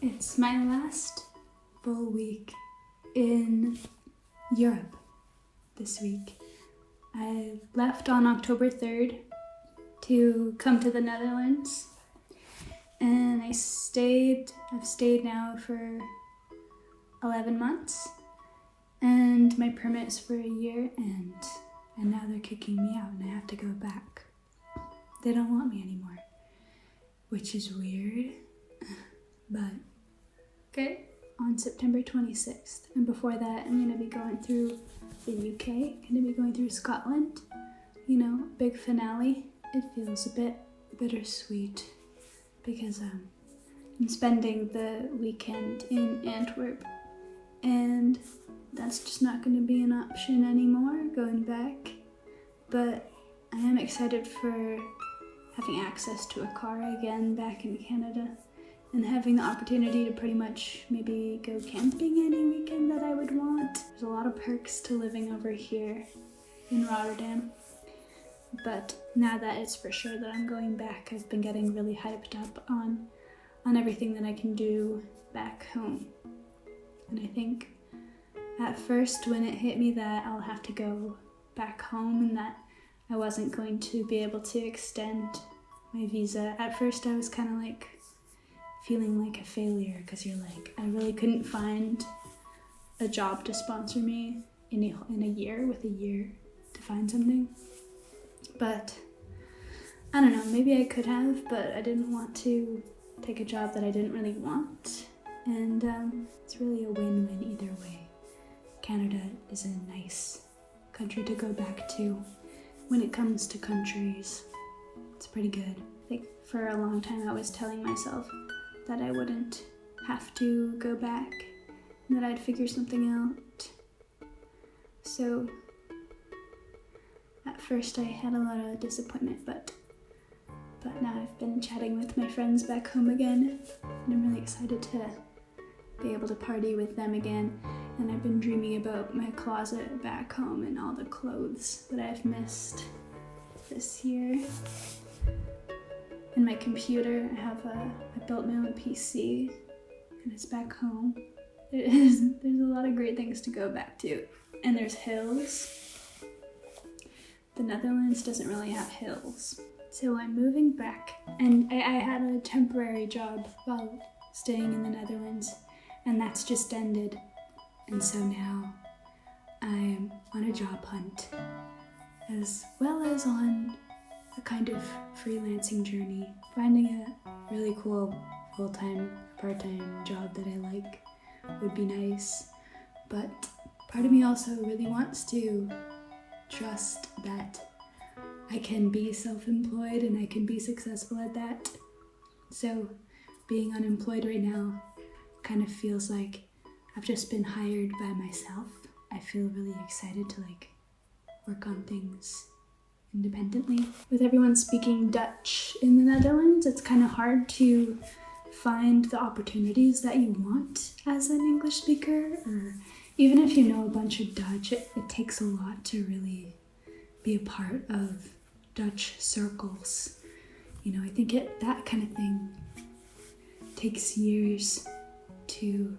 It's my last full week in Europe this week. I left on October 3rd to come to the Netherlands, and I've stayed now for 11 months, and my permit is for a year, and now they're kicking me out and I have to go back. They don't want me anymore, which is weird, but okay. On September 26th, and before that I'm going to be going through the UK, going to be going through Scotland, you know, big finale. It feels a bit bittersweet because I'm spending the weekend in Antwerp, and that's just not going to be an option anymore, going back. But I am excited for having access to a car again back in Canada, and having the opportunity to pretty much maybe go camping any weekend that I would want. There's a lot of perks to living over here in Rotterdam. But now that it's for sure that I'm going back, I've been getting really hyped up on everything that I can do back home. And I think at first when it hit me that I'll have to go back home and that I wasn't going to be able to extend my visa, at first I was kind of like feeling like a failure, because you're like, I really couldn't find a job to sponsor me in a year, with a year to find something. But I don't know, maybe I could have, but I didn't want to take a job that I didn't really want. And it's really a win-win either way. Canada is a nice country to go back to when it comes to countries. It's pretty good. I think for a long time I was telling myself that I wouldn't have to go back, and that I'd figure something out. So at first I had a lot of disappointment, but now I've been chatting with my friends back home again, and I'm really excited to be able to party with them again. And I've been dreaming about my closet back home and all the clothes that I've missed this year. And my computer, I built my own PC, and it's back home. There's a lot of great things to go back to. And there's hills. The Netherlands doesn't really have hills. So I'm moving back, and I had a temporary job while staying in the Netherlands, and that's just ended. And so now I'm on a job hunt, as well as on a kind of freelancing journey. Finding a really cool full-time, part-time job that I like would be nice, but part of me also really wants to trust that I can be self-employed and I can be successful at that. So being unemployed right now kind of feels like I've just been hired by myself. I feel really excited to work on things independently. With everyone speaking Dutch in the Netherlands, it's kind of hard to find the opportunities that you want as an English speaker, or even if you know a bunch of Dutch, it takes a lot to really be a part of Dutch circles. You know, I think that kind of thing takes years to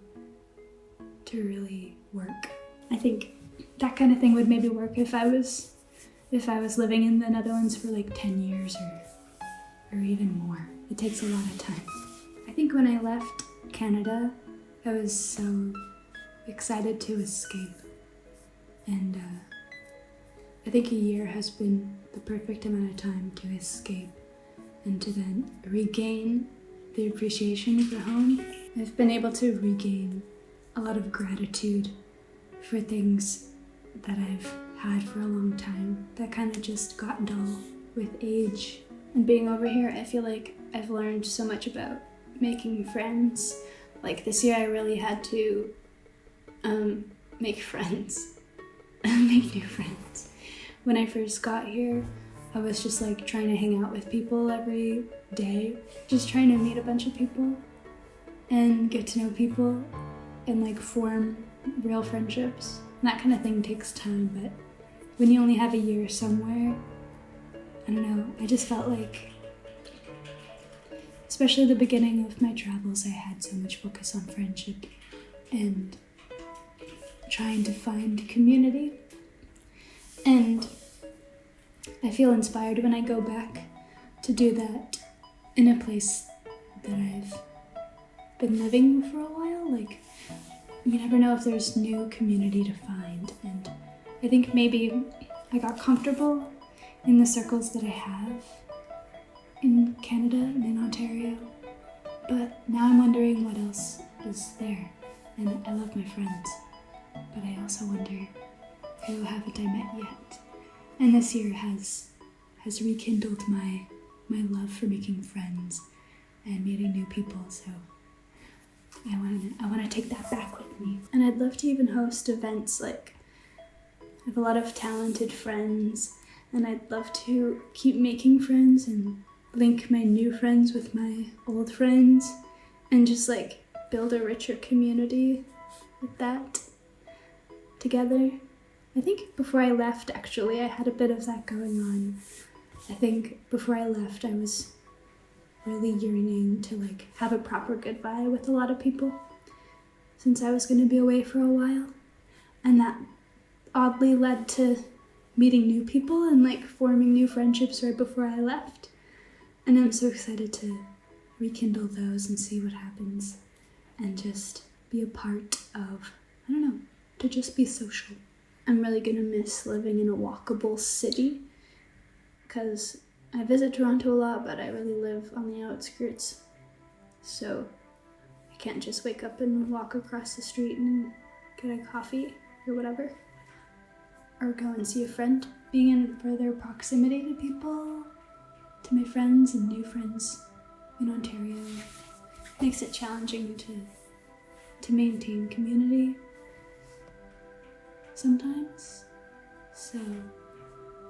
really work. I think that kind of thing would maybe work if I was living in the Netherlands for 10 years or even more. It takes a lot of time. I think when I left Canada, I was so excited to escape. And I think a year has been the perfect amount of time to escape and to then regain the appreciation for home. I've been able to regain a lot of gratitude for things that I've had for a long time that kind of just got dull with age. And being over here, I feel like I've learned so much about making friends. This year I really had to make friends, make new friends. When I first got here, I was just trying to hang out with people every day, just trying to meet a bunch of people and get to know people and form real friendships. And that kind of thing takes time, but when you only have a year somewhere, I don't know, I just felt like especially the beginning of my travels, I had so much focus on friendship and trying to find community. And I feel inspired when I go back to do that in a place that I've been living for a while. Like, you never know if there's new community to find, and I think maybe I got comfortable in the circles that I have in Canada and in Ontario, but now I'm wondering what else is there. And I love my friends, but I also wonder, who haven't I met yet? And this year has rekindled my love for making friends and meeting new people, so I want to take that back with me. And I'd love to even host events. Like, I have a lot of talented friends, and I'd love to keep making friends and link my new friends with my old friends and just like build a richer community with that together. I think before I left, actually, I had a bit of that going on. I think before I left, I was really yearning to like have a proper goodbye with a lot of people since I was going to be away for a while. And that oddly led to meeting new people and like forming new friendships right before I left. And I'm so excited to rekindle those and see what happens and just be a part of, I don't know, to just be social. I'm really gonna miss living in a walkable city because I visit Toronto a lot, but I really live on the outskirts. So I can't just wake up and walk across the street and get a coffee or whatever, or go and see a friend. Being in further proximity to people, to my friends and new friends in Ontario, makes it challenging to maintain community sometimes. So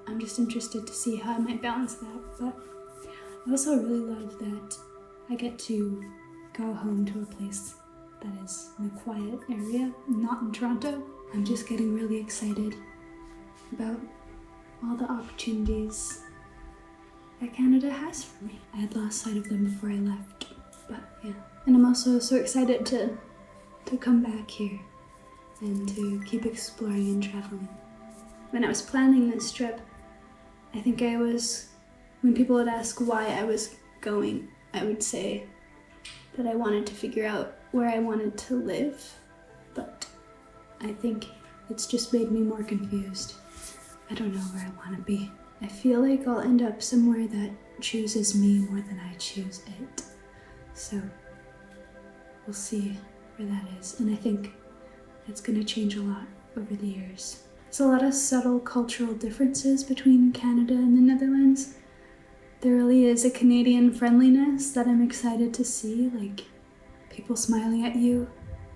I'm just interested to see how I might balance that. But I also really love that I get to go home to a place that is in a quiet area, not in Toronto. I'm just getting really excited about all the opportunities that Canada has for me. I had lost sight of them before I left, but yeah. And I'm also so excited to come back here and to keep exploring and traveling. When I was planning this trip, I think when people would ask why I was going, I would say that I wanted to figure out where I wanted to live, but I think it's just made me more confused. I don't know where I want to be. I feel like I'll end up somewhere that chooses me more than I choose it. So we'll see where that is. And I think it's going to change a lot over the years. There's a lot of subtle cultural differences between Canada and the Netherlands. There really is a Canadian friendliness that I'm excited to see, like people smiling at you,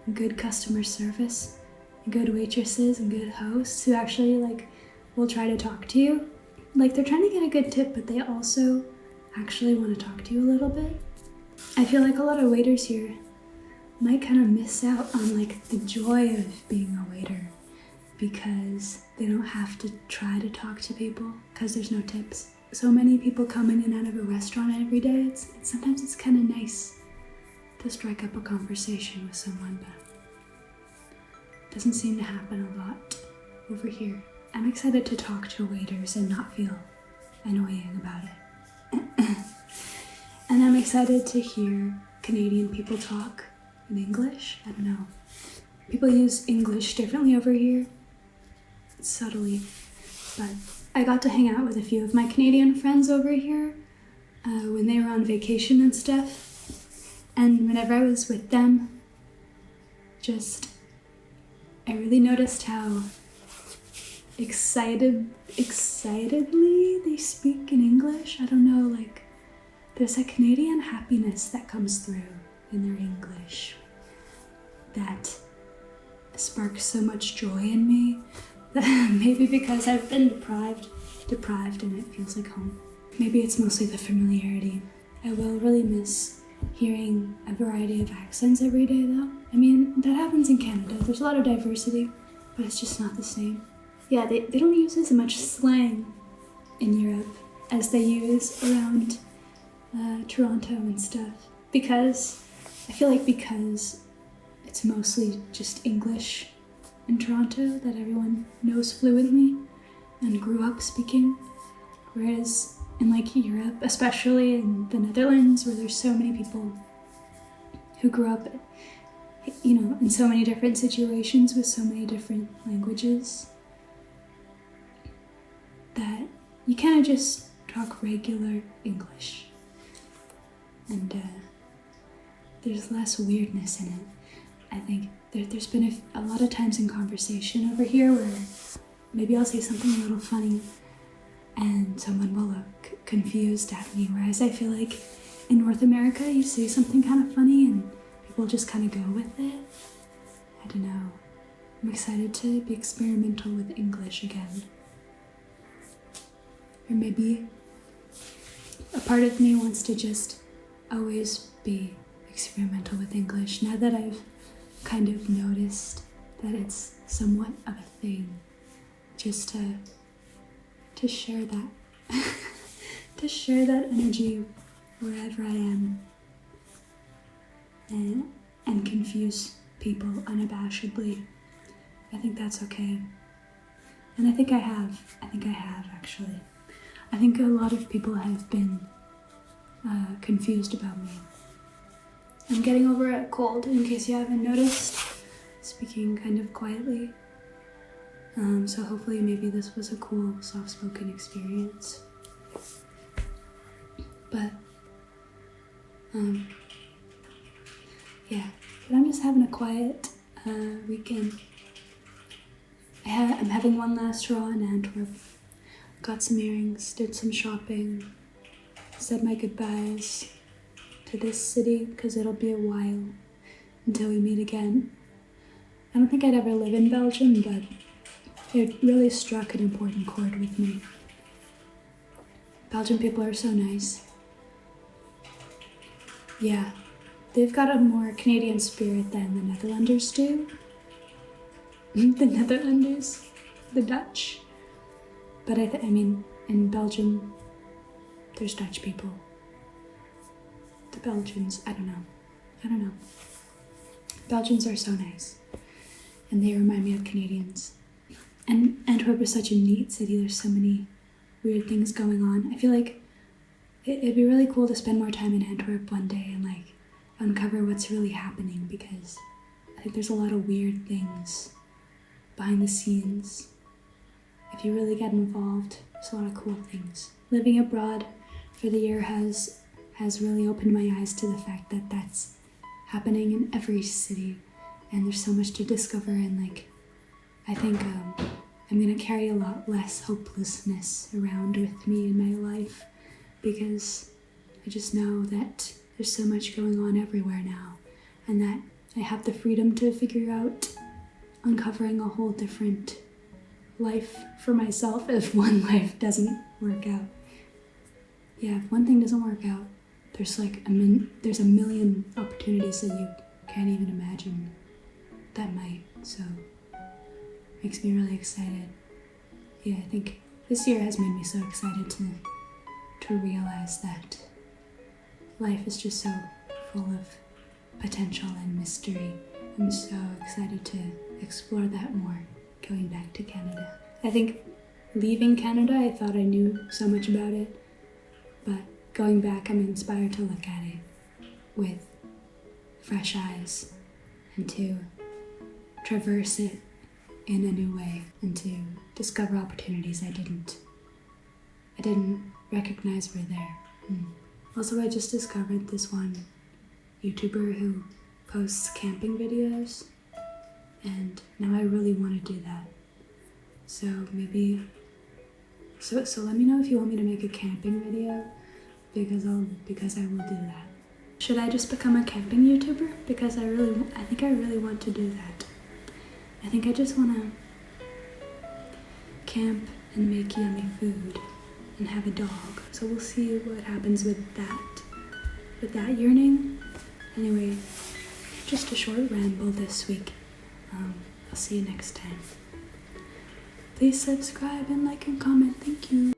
and good customer service, and good waitresses and good hosts who actually like will try to talk to you. Like they're trying to get a good tip, but they also actually want to talk to you a little bit. I feel like a lot of waiters here might kind of miss out on like the joy of being a waiter because they don't have to try to talk to people because there's no tips. So many people come in and out of a restaurant every day. Sometimes it's kind of nice to strike up a conversation with someone, but it doesn't seem to happen a lot over here. I'm excited to talk to waiters and not feel annoying about it. And I'm excited to hear Canadian people talk in English. I don't know. People use English differently over here, subtly, but I got to hang out with a few of my Canadian friends over here when they were on vacation and stuff. And whenever I was with them, I really noticed how excitedly they speak in English. I don't know, like there's a Canadian happiness that comes through in their English that sparks so much joy in me. That maybe because I've been deprived and it feels like home. Maybe it's mostly the familiarity. I will really miss hearing a variety of accents every day though. I mean, that happens in Canada. There's a lot of diversity, but it's just not the same. Yeah, they don't use as much slang in Europe as they use around Toronto and stuff, because I feel like because it's mostly just English in Toronto that everyone knows fluently and grew up speaking, whereas in like Europe, especially in the Netherlands, where there's so many people who grew up, you know, in so many different situations with so many different languages, that you kind of just talk regular English, and there's less weirdness in it. I think there's been a lot of times in conversation over here where maybe I'll say something a little funny and someone will look confused at me, whereas I feel like in North America you say something kind of funny and people just kind of go with it. I don't know. I'm excited to be experimental with English again. Or maybe a part of me wants to just always be experimental with English now that I've kind of noticed that it's somewhat of a thing, just to share that to share that energy wherever I am, and confuse people unabashedly. I think that's okay. And I think I have actually. I think a lot of people have been confused about me. I'm getting over a cold, in case you haven't noticed, speaking kind of quietly. So hopefully maybe this was a cool soft-spoken experience. But, yeah, but I'm just having a quiet weekend. I'm having one last draw in Antwerp. Got some earrings, did some shopping, said my goodbyes to this city because it'll be a while until we meet again. I don't think I'd ever live in Belgium, but it really struck an important chord with me. Belgian people are so nice. Yeah, they've got a more Canadian spirit than the Netherlanders do. The Netherlanders, the Dutch. But I mean, in Belgium, there's Dutch people. The Belgians, I don't know. Belgians are so nice, and they remind me of Canadians. And Antwerp is such a neat city. There's so many weird things going on. I feel like it'd be really cool to spend more time in Antwerp one day and like uncover what's really happening, because I think there's a lot of weird things behind the scenes. If you really get involved, there's a lot of cool things. Living abroad for the year has really opened my eyes to the fact that that's happening in every city, and there's so much to discover, and like I think I'm gonna carry a lot less hopelessness around with me in my life, because I just know that there's so much going on everywhere now, and that I have the freedom to figure out uncovering a whole different life for myself if one life doesn't work out. Yeah, if one thing doesn't work out, there's like there's a million opportunities that you can't even imagine that might. So makes me really excited. Yeah, I think this year has made me so excited to realize that life is just so full of potential and mystery. I'm so excited to explore that more going back to Canada. I think leaving Canada, I thought I knew so much about it, but going back, I'm inspired to look at it with fresh eyes and to traverse it in a new way, and to discover opportunities I didn't recognize were there. Also, I just discovered this one YouTuber who posts camping videos, and now I really want to do that. So maybe, so let me know if you want me to make a camping video, because I will do that. Should I just become a camping YouTuber? Because I think I really want to do that. I think I just want to camp and make yummy food and have a dog. So we'll see what happens with that yearning. Anyway, just a short ramble this week. I'll see you next time. Please subscribe and like and comment. Thank you.